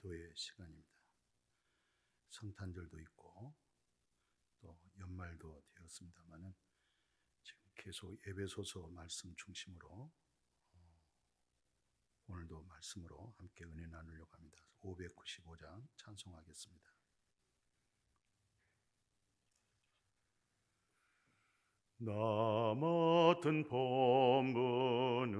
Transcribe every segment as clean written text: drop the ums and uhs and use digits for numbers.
기도의 시간입니다. 성탄절도 있고 또 연말도 되었습니다만은 지금 계속 에베소서 말씀 중심으로 오늘도 말씀으로 함께 은혜 나누려고 합니다. 595장 찬송하겠습니다. 나 맡은 본분은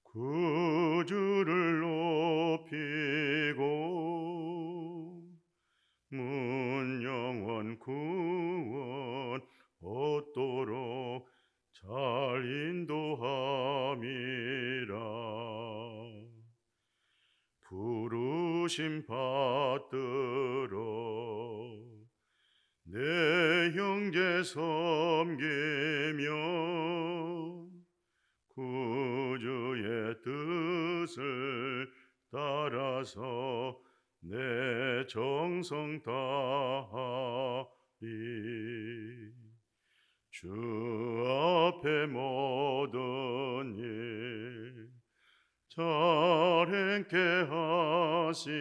구주를 높이고 문영원 구원 얻도록 잘 인도함이라. 부르심 받들어 내 형제 섬기며 구주의 뜻을 따라서 내 정성 다하리. 주 앞에 모든 일 잘 행케 하시고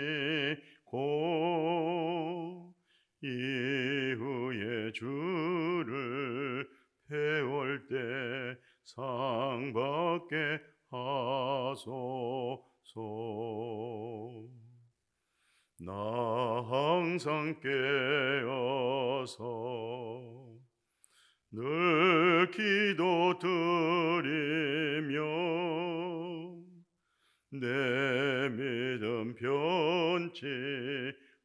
이후에 주를 배울 때 상 받게 하소서. 나 항상 깨어서 늘 기도 드리며 내 믿음 변치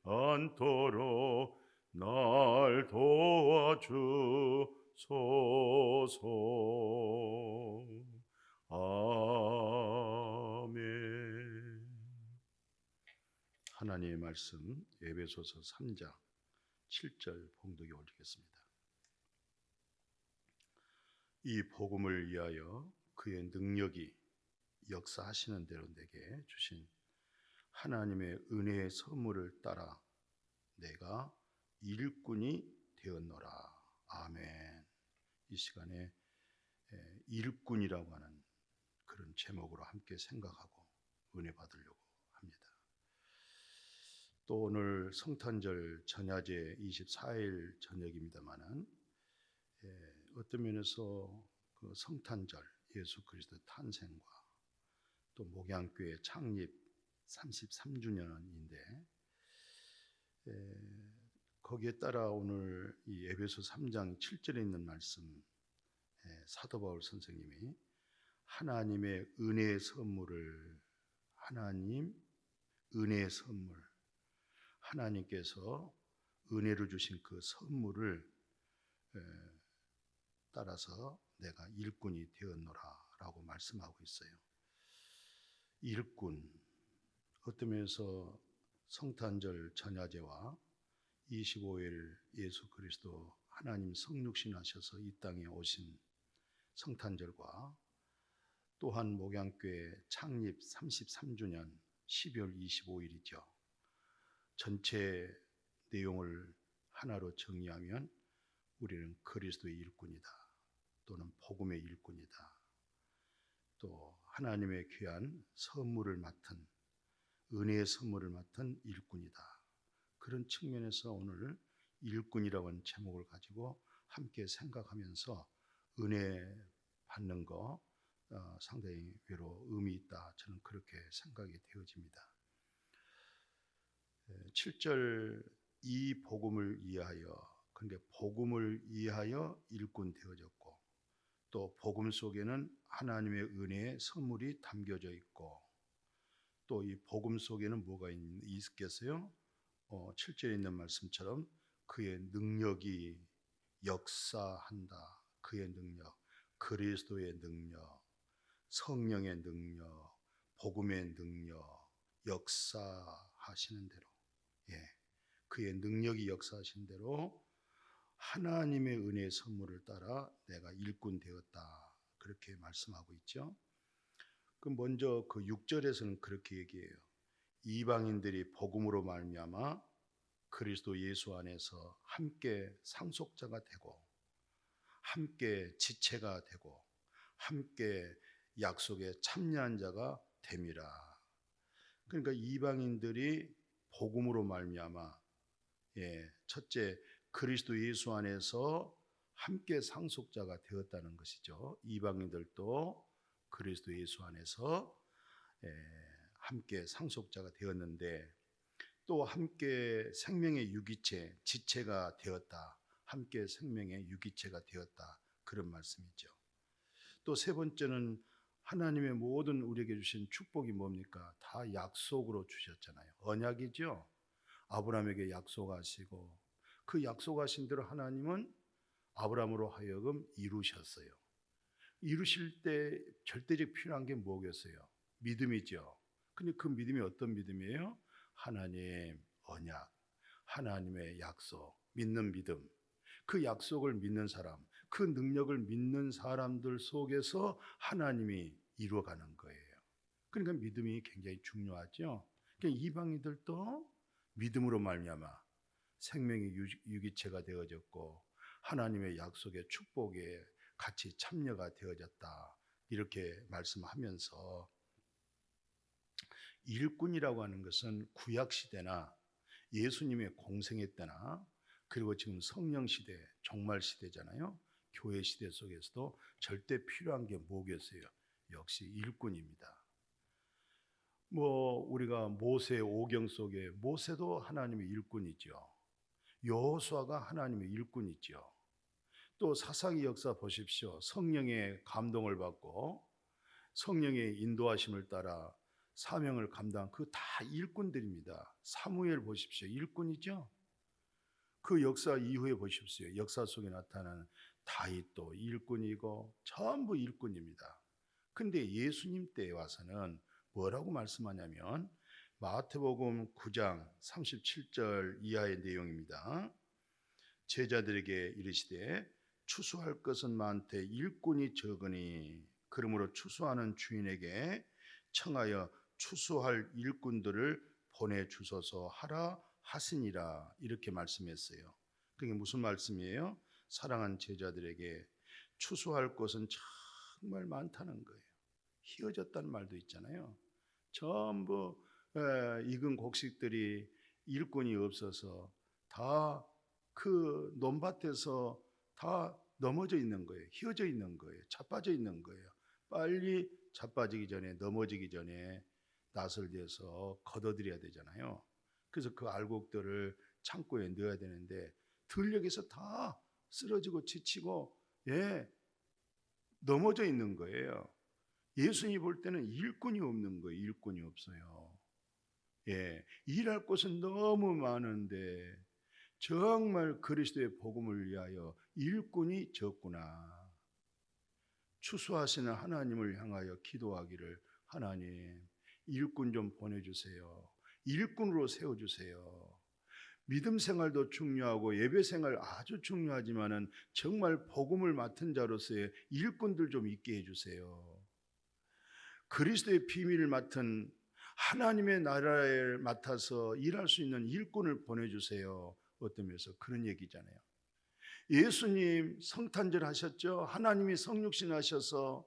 않도록 날 도와주소서. 아멘. 하나님의 말씀 에베소서 3장 7절 봉독에 올리겠습니다. 이 복음을 위하여 그의 능력이 역사하시는 대로 내게 주신 하나님의 은혜의 선물을 따라 내가 일꾼이 되었노라. 아멘. 이 시간에 일꾼이라고 하는 그런 제목으로 함께 생각하고 은혜 받으려고 합니다. 또 오늘 성탄절 전야제 24일 저녁입니다만은 어떤 면에서 그 성탄절 예수 그리스도의 탄생과 또 목양교회 창립 33주년인데 거기에 따라 오늘 이 에베소 3장 7절에 있는 말씀 사도 바울 선생님이 하나님의 은혜의 선물을 은혜의 선물 하나님께서 은혜를 주신 그 선물을 따라서 내가 일꾼이 되었노라 라고 말씀하고 있어요. 일꾼, 어떤 면에서 성탄절 전야제와 25일 예수 그리스도 하나님 성육신하셔서 이 땅에 오신 성탄절과 또한 목양교회 창립 33주년 12월 25일이죠. 전체 내용을 하나로 정리하면 우리는 그리스도의 일꾼이다. 또는 복음의 일꾼이다. 또 하나님의 귀한 선물을 맡은 은혜의 선물을 맡은 일꾼이다. 그런 측면에서 오늘 일꾼이라고 하는 제목을 가지고 함께 생각하면서 은혜 받는 거 상당히 외로 의미 있다. 저는 그렇게 생각이 되어집니다. 7절 이 복음을 위하여, 그러니까 복음을 위하여 일꾼 되어졌고 또 복음 속에는 하나님의 은혜의 선물이 담겨져 있고 또 이 복음 속에는 뭐가 있겠어요? 7절에 있는 말씀처럼 그의 능력이 역사한다. 그의 능력, 그리스도의 능력, 성령의 능력, 복음의 능력, 역사하시는 대로 그의 능력이 역사하신 대로 하나님의 은혜의 선물을 따라 내가 일꾼 되었다. 그렇게 말씀하고 있죠. 그 먼저 그 6절에서는 그렇게 얘기해요. 이방인들이 복음으로 말미암아 그리스도 예수 안에서 함께 상속자가 되고 함께 지체가 되고 함께 약속에 참여한 자가 됨이라. 그러니까 이방인들이 복음으로 말미암아 첫째 그리스도 예수 안에서 함께 상속자가 되었다는 것이죠. 이방인들도 그리스도 예수 안에서 함께 상속자가 되었는데 또 함께 생명의 유기체, 지체가 되었다. 함께 생명의 유기체가 되었다. 그런 말씀이죠. 또 세 번째는 하나님의 모든 우리에게 주신 축복이 뭡니까? 다 약속으로 주셨잖아요. 언약이죠. 아브라함에게 약속하시고 그 약속하신 대로 하나님은 아브라함으로 하여금 이루셨어요. 이루실 때 절대적 필요한 게 뭐겠어요? 믿음이죠. 근데 그 믿음이 어떤 믿음이에요? 하나님 언약, 하나님의 약속, 믿는 믿음. 그 약속을 믿는 사람, 그 능력을 믿는 사람들 속에서 하나님이 이루어가는 거예요. 그러니까 믿음이 굉장히 중요하죠. 그러니까 이방인들도 믿음으로 말미암아 생명의 유기체가 되어졌고 하나님의 약속의 축복에 같이 참여가 되어졌다. 이렇게 말씀하면서 일꾼이라고 하는 것은 구약 시대나 예수님의 공생애 때나 그리고 지금 성령 시대, 종말 시대잖아요. 교회 시대 속에서도 절대 필요한 게 뭐겠어요? 역시 일꾼입니다. 우리가 모세 오경 속에 모세도 하나님의 일꾼이죠. 여호수아가 하나님의 일꾼이죠. 또 사사기 역사 보십시오. 성령의 감동을 받고 성령의 인도하심을 따라 사명을 감당 그 다 일꾼들입니다. 사무엘 보십시오. 일꾼이죠. 그 역사 이후에 보십시오. 역사 속에 나타나는 다윗도 일꾼이고 전부 일꾼입니다. 근데 예수님 때에 와서는 뭐라고 말씀하냐면 마태복음 9장 37절 이하의 내용입니다. 제자들에게 이르시되 추수할 것은 많되 일꾼이 적으니 그러므로 추수하는 주인에게 청하여 추수할 일꾼들을 보내주소서 하라 하시니라. 이렇게 말씀했어요. 그게 무슨 말씀이에요? 사랑하는 제자들에게 추수할 것은 정말 많다는 거예요. 희어졌다는 말도 있잖아요. 전부 익은 곡식들이 일꾼이 없어서 다 그 논밭에서 다 넘어져 있는 거예요. 휘어져 있는 거예요. 자빠져 있는 거예요. 빨리 자빠지기 전에, 넘어지기 전에 낫을 대서 걷어들여야 되잖아요. 그래서 그 알곡들을 창고에 넣어야 되는데 들녘에서 다 쓰러지고 지치고 넘어져 있는 거예요. 예수님이 볼 때는 일꾼이 없는 거예요. 일꾼이 없어요. 일할 곳은 너무 많은데 정말 그리스도의 복음을 위하여 일꾼이 적구나. 추수하시는 하나님을 향하여 기도하기를 하나님 일꾼 좀 보내주세요. 일꾼으로 세워주세요. 믿음 생활도 중요하고 예배 생활 아주 중요하지만은 정말 복음을 맡은 자로서의 일꾼들 좀 있게 해주세요. 그리스도의 비밀을 맡은 하나님의 나라를 맡아서 일할 수 있는 일꾼을 보내주세요. 어떤 면에서 그런 얘기잖아요. 예수님 성탄절 하셨죠. 하나님이 성육신 하셔서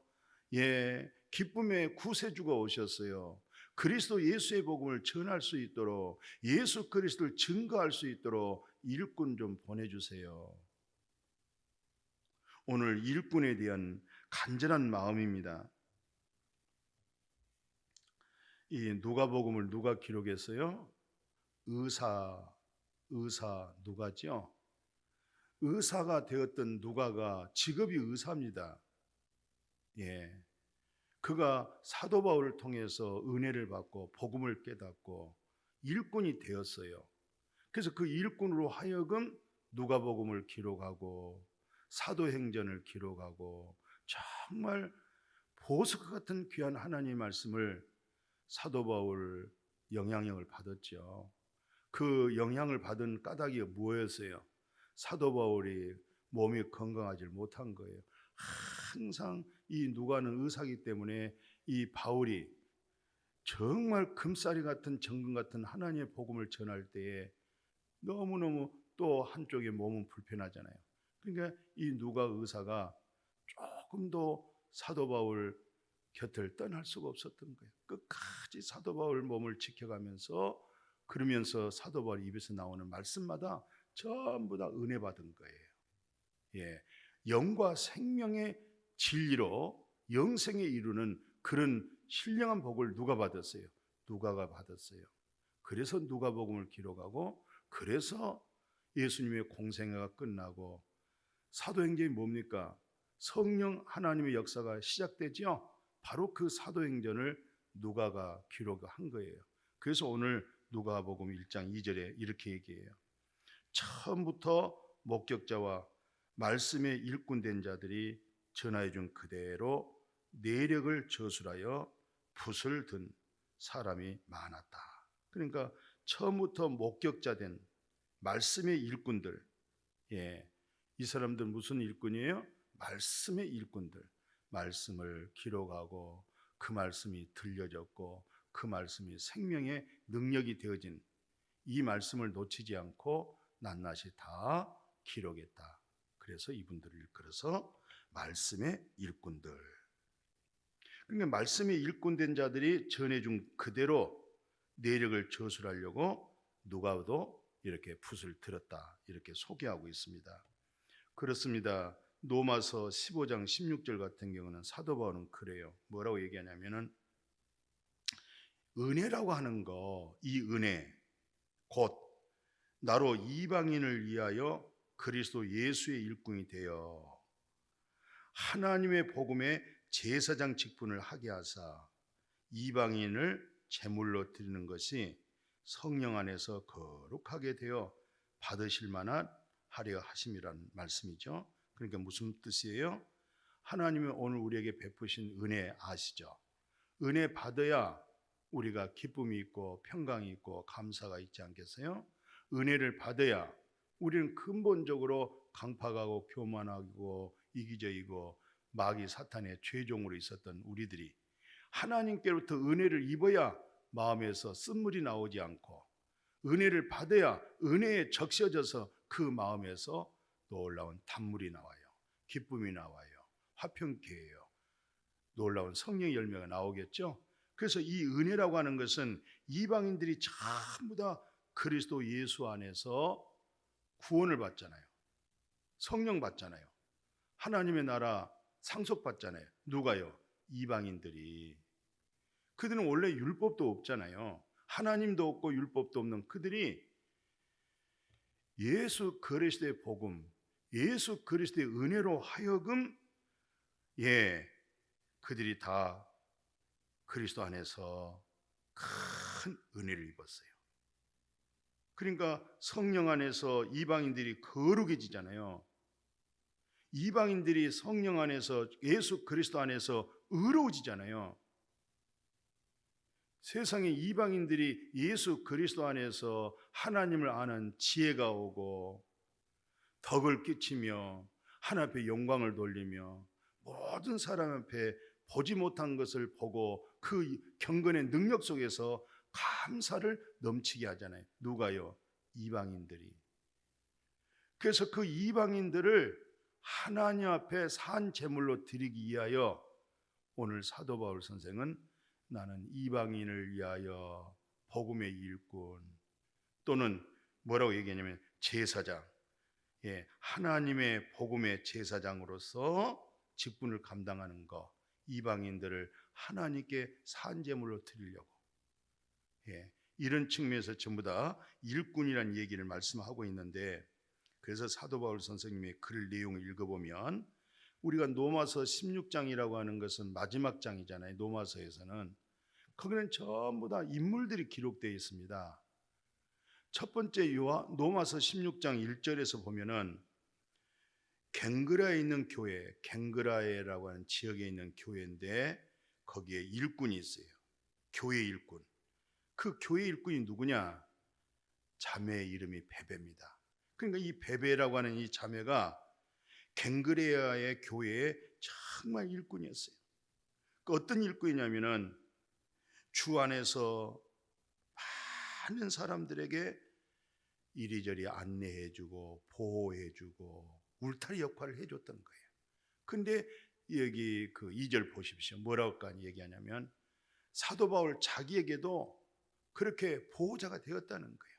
기쁨의 구세주가 오셨어요. 그리스도 예수의 복음을 전할 수 있도록 예수 그리스도를 증거할 수 있도록 일꾼 좀 보내주세요. 오늘 일꾼에 대한 간절한 마음입니다. 이 누가복음을 누가 기록했어요? 의사 누가죠. 의사가 되었던 누가가 직업이 의사입니다. 그가 사도 바울을 통해서 은혜를 받고 복음을 깨닫고 일꾼이 되었어요. 그래서 그 일꾼으로 하여금 누가복음을 기록하고 사도행전을 기록하고 정말 보석 같은 귀한 하나님의 말씀을 사도 바울 영향력을 받았죠. 그 영향을 받은 까닭이 뭐였어요? 사도 바울이 몸이 건강하지 못한 거예요. 항상 이 누가는 의사이기 때문에 이 바울이 정말 금싸리 같은 정금 같은 하나님의 복음을 전할 때에 너무너무 또 한쪽의 몸은 불편하잖아요. 그러니까 이 누가 의사가 조금 더 사도 바울 곁을 떠날 수가 없었던 거예요. 끝까지 사도 바울 몸을 지켜가면서 그러면서 사도 바울 입에서 나오는 말씀마다 전부 다 은혜 받은 거예요. 예, 영과 생명의 진리로 영생에 이루는 그런 신령한 복을 누가 받았어요? 누가가 받았어요. 그래서 누가복음을 기록하고 그래서 예수님의 공생애가 끝나고 사도행전이 뭡니까? 성령 하나님의 역사가 시작되지요. 바로 그 사도행전을 누가가 기록한 거예요. 그래서 오늘 누가복음 1장 2절에 이렇게 얘기해요. 처음부터 목격자와 말씀에 일꾼된 자들이 전하여 준 그대로 내력을 저술하여 붓을 든 사람이 많았다. 그러니까 처음부터 목격자된 말씀의 일꾼들, 이 사람들 무슨 일꾼이에요? 말씀의 일꾼들. 말씀을 기록하고 그 말씀이 들려졌고 그 말씀이 생명의 능력이 되어진 이 말씀을 놓치지 않고 낱낱이 다 기록했다. 그래서 이분들을 일컬어서 말씀의 일꾼들. 그러니까 말씀의 일꾼된 자들이 전해준 그대로 내력을 저술하려고 누가도 이렇게 붓을 들었다. 이렇게 소개하고 있습니다. 그렇습니다. 로마서 15장 16절 같은 경우는 사도 바울은 그래요. 뭐라고 얘기하냐면은 은혜라고 하는 거, 이 은혜 곧 나로 이방인을 위하여 그리스도 예수의 일꾼이 되어 하나님의 복음의 제사장 직분을 하게 하사 이방인을 제물로 드리는 것이 성령 안에서 거룩하게 되어 받으실 만한 하려 하심이라는 말씀이죠. 그러니까 무슨 뜻이에요? 하나님이 오늘 우리에게 베푸신 은혜 아시죠? 은혜 받아야 우리가 기쁨이 있고 평강이 있고 감사가 있지 않겠어요? 은혜를 받아야 우리는 근본적으로 강팍하고 교만하고 이기적이고 마귀 사탄의 죄종으로 있었던 우리들이 하나님께로부터 은혜를 입어야 마음에서 쓴물이 나오지 않고 은혜를 받아야 은혜에 적셔져서 그 마음에서 놀라운 단물이 나와요. 기쁨이 나와요. 화평케해요. 놀라운 성령의 열매가 나오겠죠. 그래서 이 은혜라고 하는 것은 이방인들이 전부 다 그리스도 예수 안에서 구원을 받잖아요. 성령 받잖아요. 하나님의 나라 상속받잖아요. 누가요? 이방인들이. 그들은 원래 율법도 없잖아요. 하나님도 없고 율법도 없는 그들이 예수 그리스도의 복음, 예수 그리스도의 은혜로 하여금 그들이 다 그리스도 안에서 큰 은혜를 입었어요. 그러니까 성령 안에서 이방인들이 거룩해지잖아요. 이방인들이 성령 안에서 예수 그리스도 안에서 의로워지잖아요. 세상의 이방인들이 예수 그리스도 안에서 하나님을 아는 지혜가 오고 덕을 끼치며 하나님 앞에 영광을 돌리며 모든 사람 앞에 보지 못한 것을 보고 그 경건의 능력 속에서 감사를 넘치게 하잖아요. 누가요? 이방인들이. 그래서 그 이방인들을 하나님 앞에 산 제물로 드리기 위하여 오늘 사도 바울 선생은 나는 이방인을 위하여 복음의 일꾼 또는 뭐라고 얘기하냐면 제사장, 하나님의 복음의 제사장으로서 직분을 감당하는 것, 이방인들을 하나님께 산 제물로 드리려고 이런 측면에서 전부 다 일꾼이라는 얘기를 말씀하고 있는데, 그래서 사도 바울 선생님의 글 내용을 읽어보면 우리가 로마서 16장이라고 하는 것은 마지막 장이잖아요. 로마서에서는 거기는 전부 다 인물들이 기록되어 있습니다. 첫 번째 로마서 16장 1절에서 보면은 갱그라에 있는 교회, 갱그라에라고 하는 지역에 있는 교회인데 거기에 일꾼이 있어요. 교회 일꾼. 그 교회 일꾼이 누구냐? 자매의 이름이 베베입니다. 그러니까 이 베베라고 하는 이 자매가 갱그레아의 교회에 정말 일꾼이었어요. 어떤 일꾼이냐면은 주 안에서 많은 사람들에게 이리저리 안내해주고 보호해주고 울타리 역할을 해줬던 거예요. 근데 여기 그 2절 보십시오. 뭐라고 얘기하냐면 사도 바울 자기에게도 그렇게 보호자가 되었다는 거예요.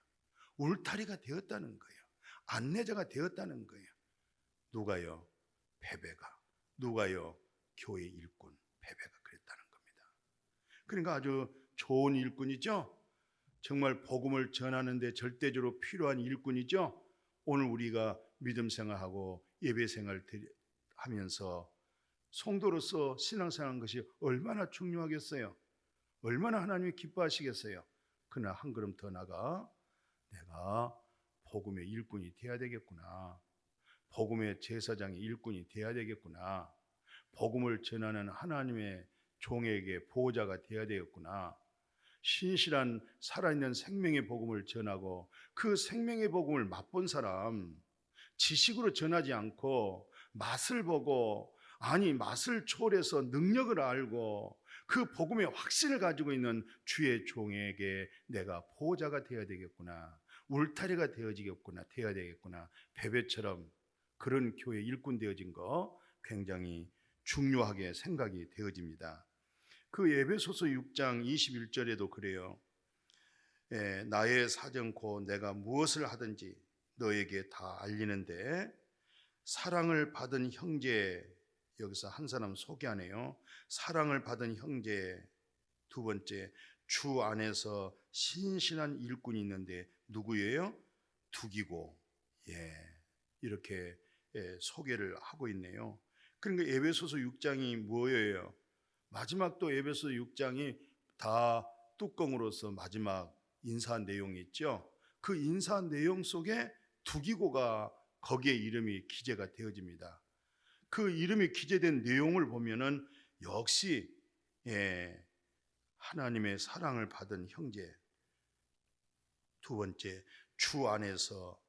울타리가 되었다는 거예요. 안내자가 되었다는 거예요. 누가요? 베베가. 누가요? 교회 일꾼 베베가 그랬다는 겁니다. 그러니까 아주 좋은 일꾼이죠. 정말 복음을 전하는 데 절대적으로 필요한 일꾼이죠. 오늘 우리가 믿음 생활하고 예배 생활 하면서 성도로서 신앙생활하는 것이 얼마나 중요하겠어요. 얼마나 하나님이 기뻐하시겠어요. 그러나 한 걸음 더 나가 내가 복음의 일꾼이 돼야 되겠구나. 복음의 제사장의 일꾼이 돼야 되겠구나. 복음을 전하는 하나님의 종에게 보호자가 돼야 되겠구나. 신실한 살아있는 생명의 복음을 전하고 그 생명의 복음을 맛본 사람, 지식으로 전하지 않고 맛을 보고 맛을 초월해서 능력을 알고 그 복음의 확신을 가지고 있는 주의 종에게 내가 보호자가 되어야 되겠구나. 울타리가 돼야 되겠구나. 베베처럼 그런 교회 일꾼 되어진 거 굉장히 중요하게 생각이 되어집니다. 그 에베소서 6장 21절에도 그래요. 나의 사정코 내가 무엇을 하든지 너에게 다 알리는데 사랑을 받은 형제, 여기서 한 사람 소개하네요. 사랑을 받은 형제. 두 번째, 주 안에서 신실한 일꾼이 있는데 누구예요? 두기고. 이렇게 소개를 하고 있네요. 그러니까 에베소서 6장이 뭐예요? 마지막 또 에베소 6장이 다 뚜껑으로서 마지막 인사 내용이 있죠. 그 인사 내용 속에 두기고가 거기에 이름이 기재가 되어집니다. 그 이름이 기재된 내용을 보면은 역시 하나님의 사랑을 받은 형제. 두 번째, 주 안에서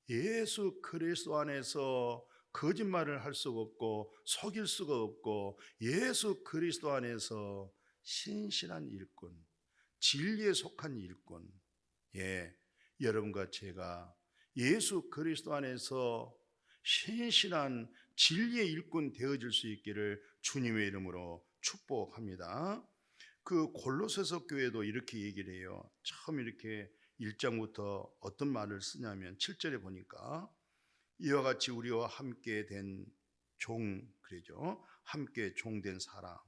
예수 그리스도 안에서 거짓말을 할 수가 없고 속일 수가 없고 예수 그리스도 안에서 신실한 일꾼, 진리에 속한 일꾼. 여러분과 제가 예수 그리스도 안에서 신실한 진리의 일꾼 되어질 수 있기를 주님의 이름으로 축복합니다. 그 골로새서 교회도 이렇게 얘기를 해요. 처음 이렇게 1장부터 어떤 말을 쓰냐면 7절에 보니까 이와 같이 우리와 함께 된 종, 그러죠. 함께 종된 사람.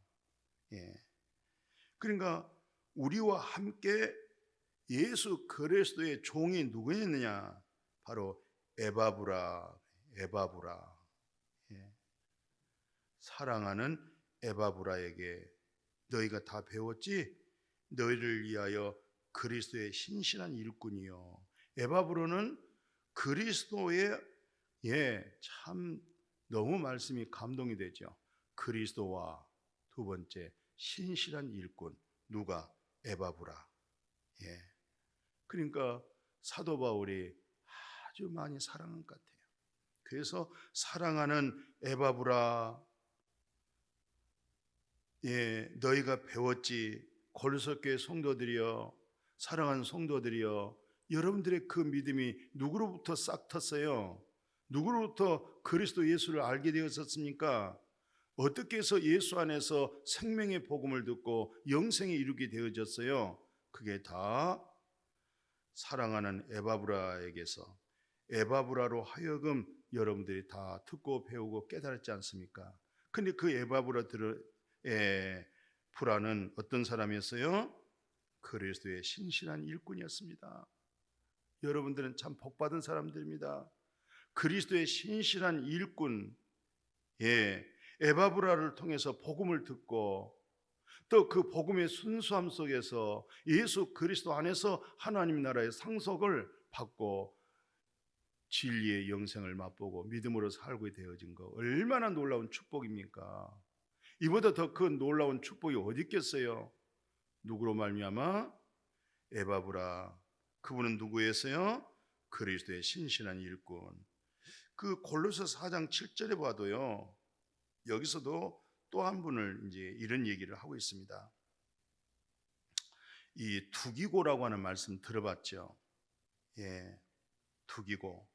그러니까 우리와 함께 예수 그리스도의 종이 누구였느냐? 바로 에바브라. 사랑하는 에바브라에게 너희가 다 배웠지? 너희를 위하여 그리스도의 신실한 일꾼이요. 에바브라는 그리스도의 참 너무 말씀이 감동이 되죠. 그리스도와 두 번째 신실한 일꾼. 누가? 에바브라. 그러니까 사도 바울이 아주 많이 사랑한 것 같아요. 그래서 사랑하는 에바브라, 너희가 배웠지. 골로새 교회 성도들이여, 사랑하는 성도들이여, 여러분들의 그 믿음이 누구로부터 싹 텄어요? 누구로부터 그리스도 예수를 알게 되었었습니까? 어떻게 해서 예수 안에서 생명의 복음을 듣고 영생에 이르게 되어졌어요? 그게 다 사랑하는 에바브라에게서, 에바브라로 하여금 여러분들이 다 듣고 배우고 깨달았지 않습니까? 근데 그 에바브라는 어떤 사람이었어요? 그리스도의 신실한 일꾼이었습니다. 여러분들은 참 복받은 사람들입니다. 그리스도의 신실한 일꾼, 에바브라를 통해서 복음을 듣고 또 그 복음의 순수함 속에서 예수 그리스도 안에서 하나님 나라의 상속을 받고 진리의 영생을 맛보고 믿음으로 살고 되어진 거 얼마나 놀라운 축복입니까? 이보다 더 큰 놀라운 축복이 어디 있겠어요? 누구로 말미암아? 에바브라. 그분은 누구였어요? 그리스도의 신실한 일꾼. 그 골로새 4장 7절에 봐도요, 여기서도 또 한 분을 이제 이런 얘기를 하고 있습니다. 이 두기고라고 하는 말씀 들어봤죠? 두기고.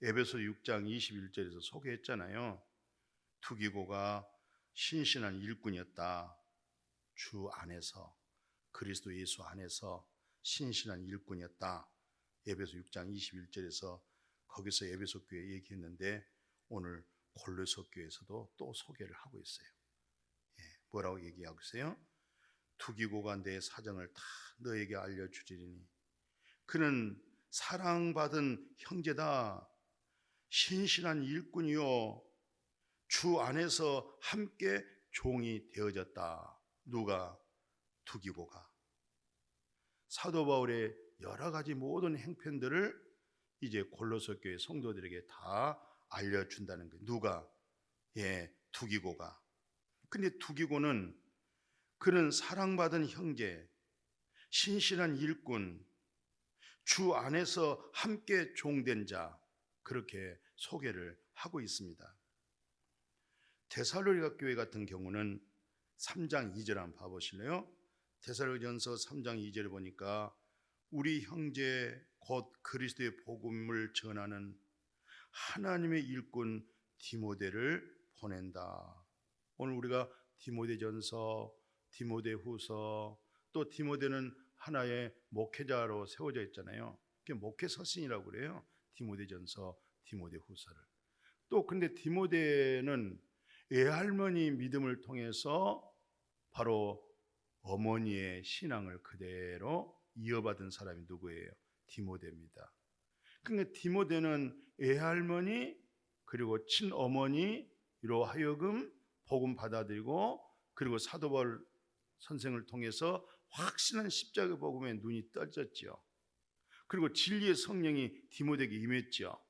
에베소 6장 21절에서 소개했잖아요. 두기고가 신실한 일꾼이었다. 주 안에서, 그리스도 예수 안에서 신실한 일꾼이었다. 에베소 6장 21절에서 거기서 에베소 교회 얘기했는데 오늘 골로새 교회에서도 또 소개를 하고 있어요. 뭐라고 얘기하고 있어요? 두기고가 내 사정을 다 너에게 알려주리니 그는 사랑받은 형제다. 신실한 일꾼이요 주 안에서 함께 종이 되어졌다. 누가? 두기고가. 사도 바울의 여러 가지 모든 행편들을 이제 골로새 교회 성도들에게 다 알려준다는 거예요. 누가? 두기고가. 근데 두기고는 그는 사랑받은 형제, 신실한 일꾼, 주 안에서 함께 종된 자, 그렇게 소개를 하고 있습니다. 데살로니가 교회 같은 경우는 3장 2절 한번 봐보실래요? 데살로니가전서 3장 2절에 보니까 우리 형제 곧 그리스도의 복음을 전하는 하나님의 일꾼 디모데를 보낸다. 오늘 우리가 디모데전서, 디모데후서, 또 디모데는 하나의 목회자로 세워져 있잖아요. 그게 목회 서신이라고 그래요. 디모데전서, 디모데후서를. 또 근데 디모데는 외할머니 믿음을 통해서 바로 어머니의 신앙을 그대로 이어받은 사람이 누구예요? 디모데입니다. 그러니까 디모데는 외할머니 그리고 친어머니로 하여금 복음 받아들이고 그리고 사도 바울 선생을 통해서 확신한 십자가 복음에 눈이 떠졌죠. 그리고 진리의 성령이 디모데에게 임했죠.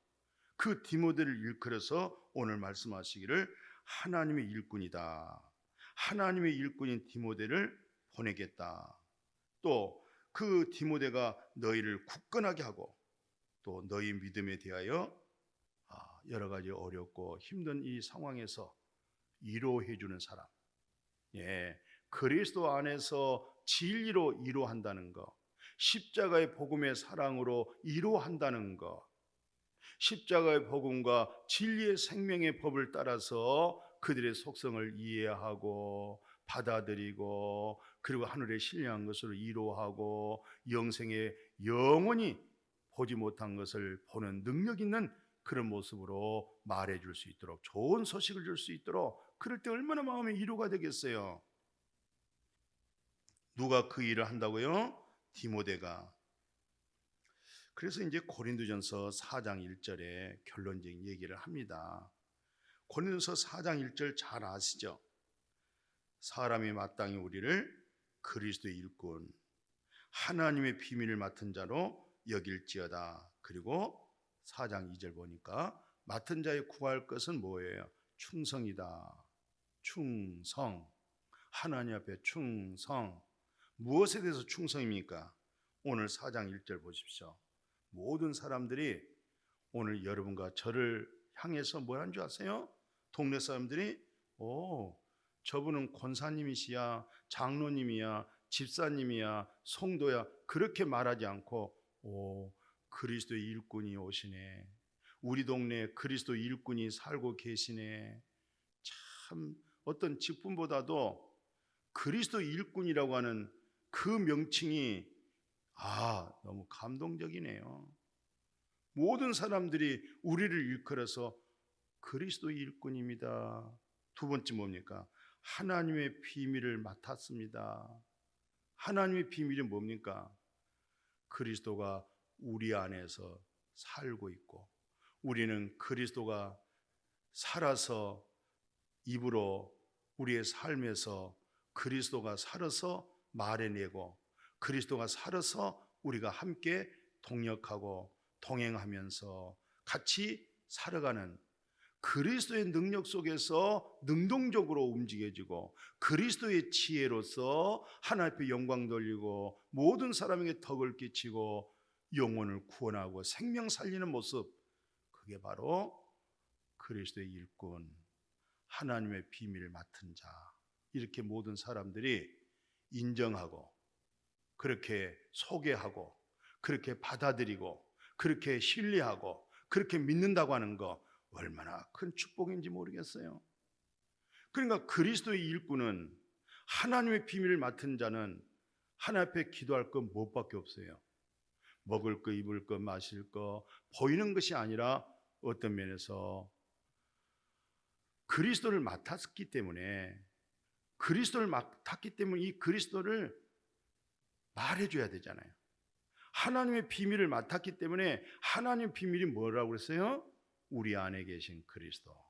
그 디모데를 일컬어서 오늘 말씀하시기를 하나님의 일꾼이다. 하나님의 일꾼인 디모데를 보내겠다. 또 그 디모데가 너희를 굳건하게 하고 또 너희 믿음에 대하여 여러 가지 어렵고 힘든 이 상황에서 위로해 주는 사람. 그리스도 안에서 진리로 위로한다는 것, 십자가의 복음의 사랑으로 위로한다는 것, 십자가의 복음과 진리의 생명의 법을 따라서 그들의 속성을 이해하고 받아들이고 그리고 하늘에 신령한 것을 위로하고 영생에 영원히 보지 못한 것을 보는 능력 있는 그런 모습으로 말해줄 수 있도록, 좋은 소식을 줄 수 있도록, 그럴 때 얼마나 마음이 위로가 되겠어요. 누가 그 일을 한다고요? 디모데가. 그래서 이제 고린도전서 4장 1절에 결론적인 얘기를 합니다. 고린도전서 4장 1절 잘 아시죠? 사람이 마땅히 우리를 그리스도의 일꾼, 하나님의 비밀을 맡은 자로 여길지어다. 그리고 4장 2절 보니까 맡은 자의 구할 것은 뭐예요? 충성이다. 충성. 하나님 앞에 충성. 무엇에 대해서 충성입니까? 오늘 4장 1절 보십시오. 모든 사람들이 오늘 여러분과 저를 향해서 뭘 한 줄 아세요? 동네 사람들이 저분은 권사님이시야, 장로님이야, 집사님이야, 성도야, 그렇게 말하지 않고 그리스도의 일꾼이 오시네. 우리 동네에 그리스도 일꾼이 살고 계시네. 참 어떤 직분보다도 그리스도 일꾼이라고 하는 그 명칭이 너무 감동적이네요. 모든 사람들이 우리를 일컬어서 그리스도 일꾼입니다. 두 번째 뭡니까? 하나님의 비밀을 맡았습니다. 하나님의 비밀이 뭡니까? 그리스도가 우리 안에서 살고 있고 우리는 그리스도가 살아서 입으로 우리의 삶에서 그리스도가 살아서 말해내고 그리스도가 살아서 우리가 함께 동역하고 동행하면서 같이 살아가는 그리스도의 능력 속에서 능동적으로 움직여지고 그리스도의 지혜로서 하나님 앞에 영광 돌리고 모든 사람에게 덕을 끼치고 영혼을 구원하고 생명 살리는 모습, 그게 바로 그리스도의 일꾼, 하나님의 비밀을 맡은 자, 이렇게 모든 사람들이 인정하고 그렇게 소개하고 그렇게 받아들이고 그렇게 신뢰하고 그렇게 믿는다고 하는 거 얼마나 큰 축복인지 모르겠어요. 그러니까 그리스도의 일꾼은, 하나님의 비밀을 맡은 자는 하나님 앞에 기도할 것 무엇밖에 없어요. 먹을 거, 입을 거, 마실 거, 보이는 것이 아니라 어떤 면에서 그리스도를 맡았기 때문에, 이 그리스도를 말해줘야 되잖아요. 하나님의 비밀을 맡았기 때문에, 하나님의 비밀이 뭐라고 그랬어요? 우리 안에 계신 그리스도.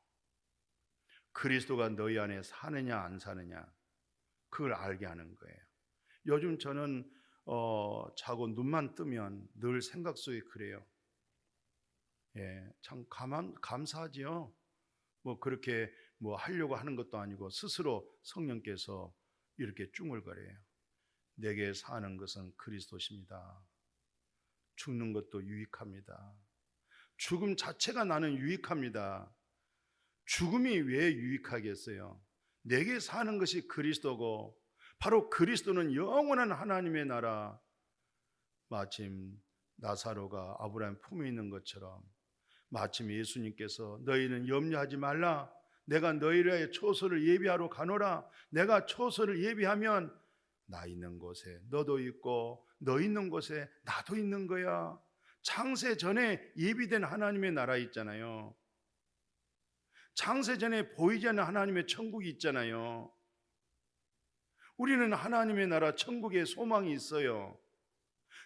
그리스도가 너희 안에 사느냐 안 사느냐, 그걸 알게 하는 거예요. 요즘 저는 자고 눈만 뜨면 늘 생각 속에 그래요. 참 감사하지요. 뭐 그렇게 뭐 하려고 하는 것도 아니고 스스로 성령께서 이렇게 중얼거려요. 내게 사는 것은 그리스도십니다. 죽는 것도 유익합니다. 죽음 자체가 나는 유익합니다. 죽음이 왜 유익하겠어요? 내게 사는 것이 그리스도고, 바로 그리스도는 영원한 하나님의 나라. 마침 나사로가 아브라함 품에 있는 것처럼, 마침 예수님께서 너희는 염려하지 말라, 내가 너희를 초소를 예비하러 가노라. 내가 초소를 예비하면 나 있는 곳에 너도 있고, 너 있는 곳에 나도 있는 거야. 창세 전에 예비된 하나님의 나라 있잖아요. 창세 전에 보이지 않는 하나님의 천국이 있잖아요. 우리는 하나님의 나라 천국에 소망이 있어요.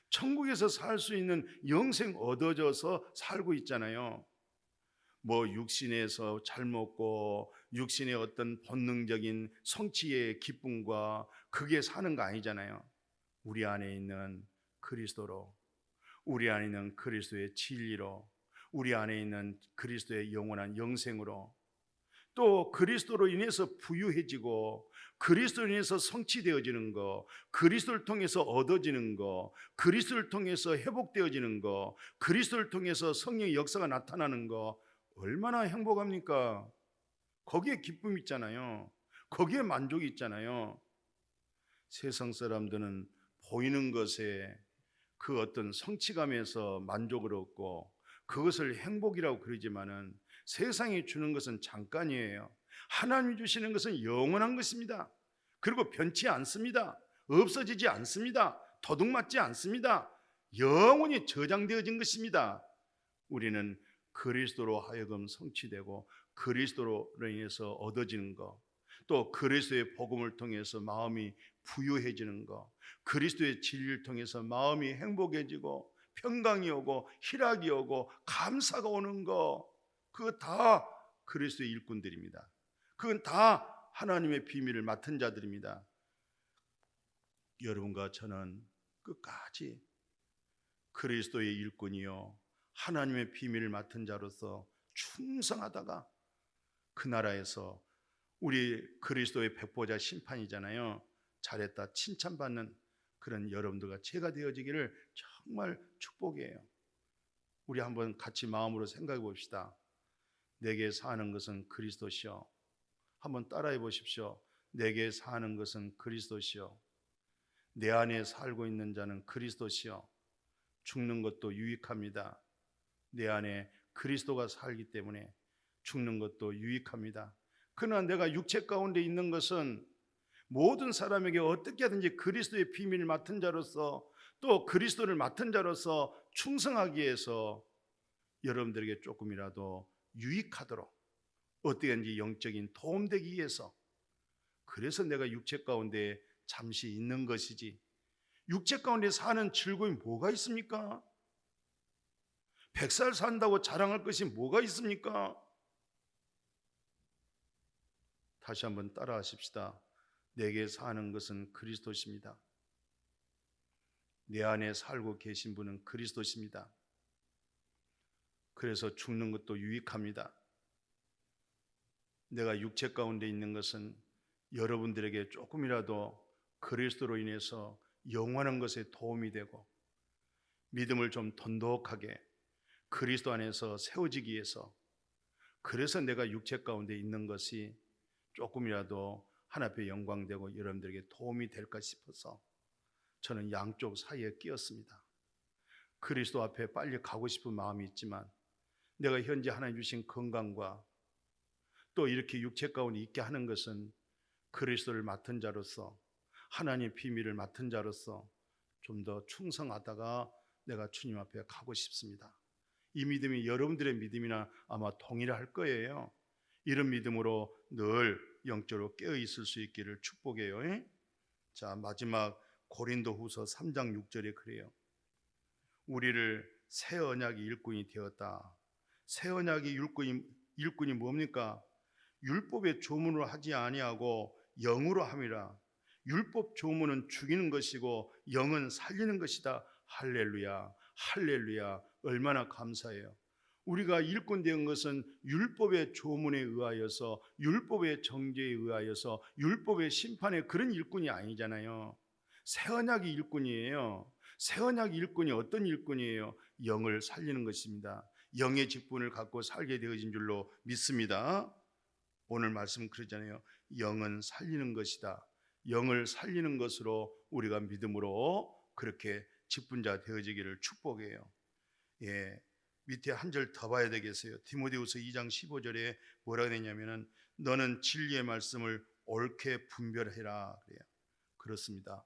천국에서 살 수 있는 영생 얻어져서 살고 있잖아요. 뭐 육신에서 잘 먹고 육신의 어떤 본능적인 성취의 기쁨과 그게 사는 거 아니잖아요. 우리 안에 있는 그리스도로, 우리 안에 있는 그리스도의 진리로, 우리 안에 있는 그리스도의 영원한 영생으로, 또 그리스도로 인해서 부유해지고, 그리스도로 인해서 성취되어지는 거, 그리스도를 통해서 얻어지는 거, 그리스도를 통해서 회복되어지는 거, 그리스도를 통해서 성령의 역사가 나타나는 거, 얼마나 행복합니까? 거기에 기쁨이 있잖아요. 거기에 만족이 있잖아요. 세상 사람들은 보이는 것에 그 어떤 성취감에서 만족을 얻고 그것을 행복이라고 그러지만은, 세상이 주는 것은 잠깐이에요. 하나님이 주시는 것은 영원한 것입니다. 그리고 변치 않습니다. 없어지지 않습니다. 도둑맞지 않습니다. 영원히 저장되어진 것입니다. 우리는 그리스도로 하여금 성취되고, 그리스도로 인해서 얻어지는 것, 또 그리스도의 복음을 통해서 마음이 부유해지는 것, 그리스도의 진리를 통해서 마음이 행복해지고 평강이 오고 희락이 오고 감사가 오는 것, 그거 다 그리스도의 일꾼들입니다. 그건 다 하나님의 비밀을 맡은 자들입니다. 여러분과 저는 끝까지 그리스도의 일꾼이요 하나님의 비밀을 맡은 자로서 충성하다가 그 나라에서 우리 그리스도의 백보자 심판이잖아요. 잘했다 칭찬받는 그런 여러분들과 제가 되어지기를 정말 축복이에요. 우리 한번 같이 마음으로 생각해 봅시다. 내게 사는 것은 그리스도시요. 한번 따라해 보십시오. 내게 사는 것은 그리스도시요. 내 안에 살고 있는 자는 그리스도시요. 죽는 것도 유익합니다. 내 안에 그리스도가 살기 때문에 죽는 것도 유익합니다. 그러나 내가 육체 가운데 있는 것은 모든 사람에게 어떻게 하든지 그리스도의 비밀을 맡은 자로서, 또 그리스도를 맡은 자로서 충성하기 위해서 여러분들에게 조금이라도 유익하도록, 어떻게든지 영적인 도움되기 위해서, 그래서 내가 육체 가운데 잠시 있는 것이지, 육체 가운데 사는 즐거움이 뭐가 있습니까? 100살 산다고 자랑할 것이 뭐가 있습니까? 다시 한번 따라 하십시다. 내게 사는 것은 그리스도십니다. 내 안에 살고 계신 분은 그리스도십니다. 그래서 죽는 것도 유익합니다. 내가 육체 가운데 있는 것은 여러분들에게 조금이라도 그리스도로 인해서 영원한 것에 도움이 되고, 믿음을 좀 돈독하게 그리스도 안에서 세워지기 위해서, 그래서 내가 육체 가운데 있는 것이 조금이라도 하나님 앞에 영광되고 여러분들에게 도움이 될까 싶어서 저는 양쪽 사이에 끼었습니다. 그리스도 앞에 빨리 가고 싶은 마음이 있지만, 내가 현재 하나님 주신 건강과 또 이렇게 육체 가운데 있게 하는 것은 그리스도를 맡은 자로서, 하나님의 비밀을 맡은 자로서 좀 더 충성하다가 내가 주님 앞에 가고 싶습니다. 이 믿음이 여러분들의 믿음이나 아마 동일할 거예요. 이런 믿음으로 늘 영적으로 깨어 있을 수 있기를 축복해요. 자, 마지막 고린도후서 3장 6절에 그래요. 우리를 새 언약의 일꾼이 되었다. 새 언약의 일꾼이 뭡니까? 율법의 조문으로 하지 아니하고 영으로 함이라. 율법 조문은 죽이는 것이고 영은 살리는 것이다. 할렐루야, 할렐루야. 얼마나 감사해요. 우리가 일꾼 된 것은 율법의 조문에 의하여서, 율법의 정죄에 의하여서, 율법의 심판의 그런 일꾼이 아니잖아요. 새 언약의 일꾼이에요. 새 언약의 일꾼이 어떤 일꾼이에요? 영을 살리는 것입니다. 영의 직분을 갖고 살게 되어진 줄로 믿습니다. 오늘 말씀 그러잖아요. 영은 살리는 것이다. 영을 살리는 것으로 우리가 믿음으로 그렇게 직분자 되어지기를 축복해요. 예, 밑에 한 절 더 봐야 되겠어요. 디모데후서 2장 15절에 뭐라고 되냐면은 너는 진리의 말씀을 옳게 분별해라 그래요. 그렇습니다.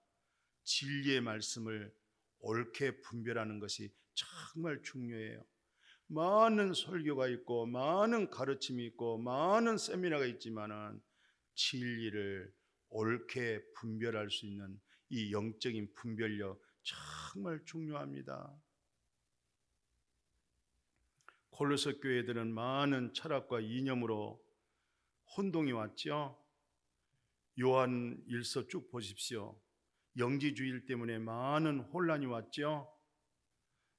진리의 말씀을 옳게 분별하는 것이 정말 중요해요. 많은 설교가 있고 많은 가르침이 있고 많은 세미나가 있지만은 진리를 옳게 분별할 수 있는 이 영적인 분별력 정말 중요합니다. 골로새 교회들은 많은 철학과 이념으로 혼동이 왔죠. 요한 1서 쭉 보십시오. 영지주의 때문에 많은 혼란이 왔죠.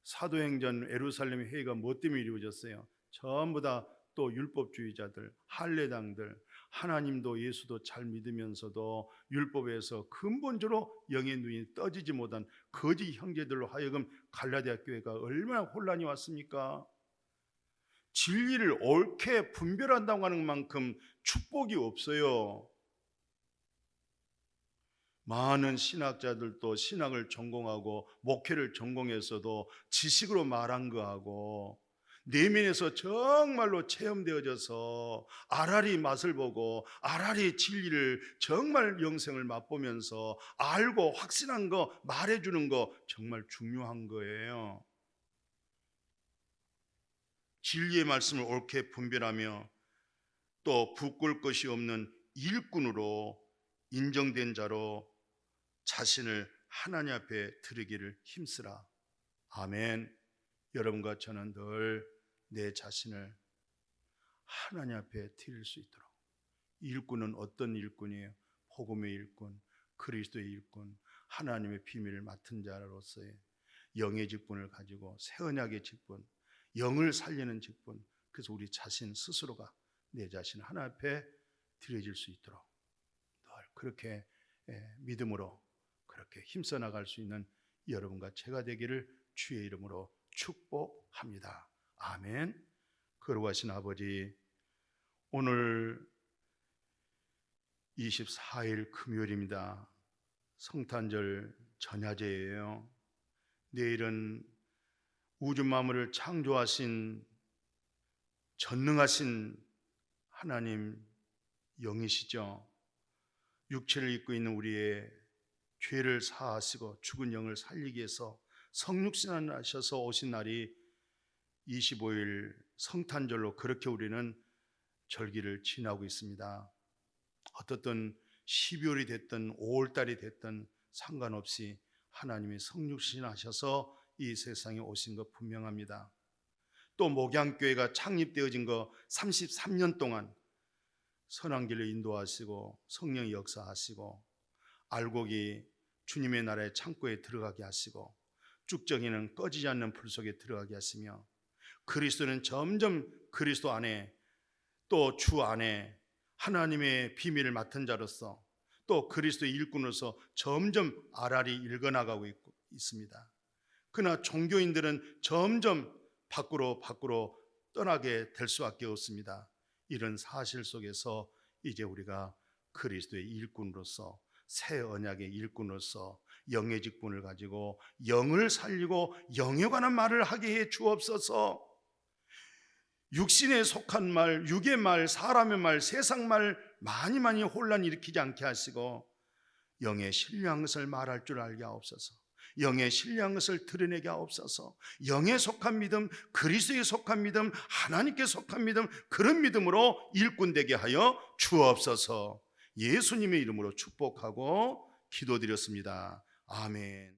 사도행전 예루살렘 회의가 뭐 때문에 이루어졌어요? 전부 다 또 율법주의자들, 할례당들, 하나님도 예수도 잘 믿으면서도 율법에서 근본적으로 영의 눈이 떠지지 못한 거짓 형제들로 하여금 갈라디아 교회가 얼마나 혼란이 왔습니까? 진리를 옳게 분별한다고 하는 만큼 축복이 없어요. 많은 신학자들도 신학을 전공하고 목회를 전공해서도 지식으로 말한 거하고 내면에서 정말로 체험되어져서 알알이 맛을 보고 알알이 진리를 정말 영생을 맛보면서 알고 확신한 거 말해주는 거 정말 중요한 거예요. 진리의 말씀을 옳게 분별하며 또 부끄러울 것이 없는 일꾼으로 인정된 자로 자신을 하나님 앞에 드리기를 힘쓰라. 아멘. 여러분과 저는 늘 내 자신을 하나님 앞에 드릴 수 있도록. 일꾼은 어떤 일꾼이에요? 복음의 일꾼, 그리스도의 일꾼, 하나님의 비밀을 맡은 자로서의 영의 직분을 가지고 새 언약의 직분, 영을 살리는 직분. 그래서 우리 자신 스스로가 내 자신 하나님 앞에 드려질 수 있도록 늘 그렇게 믿음으로 그렇게 힘써 나갈 수 있는 여러분과 제가 되기를 주의 이름으로 축복합니다. 아멘. 거룩하신 아버지, 오늘 24일 금요일입니다. 성탄절 전야제예요. 내일은 우주 만물을 창조하신 전능하신 하나님 영이시죠. 육체를 입고 있는 우리의 죄를 사하시고 죽은 영을 살리기 위해서 성육신을 하셔서 오신 날이 25일 성탄절로 그렇게 우리는 절기를 지나고 있습니다. 어떻든 12월이 됐든 5월달이 됐든 상관없이 하나님이 성육신하셔서 이 세상에 오신 것 분명합니다. 또 목양교회가 창립되어진 거 33년 동안 선한 길로 인도하시고 성령이 역사하시고 알곡이 주님의 나라의 창고에 들어가게 하시고 쭉정이는 꺼지지 않는 불 속에 들어가게 하시며 그리스도는 점점 그리스도 안에 또 주 안에 하나님의 비밀을 맡은 자로서 또 그리스도의 일꾼으로서 점점 알알이 일궈나가고 있습니다. 그러나 종교인들은 점점 밖으로 떠나게 될 수밖에 없습니다. 이런 사실 속에서 이제 우리가 그리스도의 일꾼으로서 새 언약의 일꾼으로서 영의 직분을 가지고 영을 살리고 영에 관한 말을 하게 해 주옵소서. 육신에 속한 말, 육의 말, 사람의 말, 세상 말 많이 혼란 일으키지 않게 하시고 영의 신령한 것을 말할 줄 알게 하옵소서. 영의 신령한 것을 드러내게 하옵소서. 영에 속한 믿음, 그리스도에 속한 믿음, 하나님께 속한 믿음, 그런 믿음으로 일꾼 되게 하여 주옵소서. 예수님의 이름으로 축복하고 기도드렸습니다. 아멘.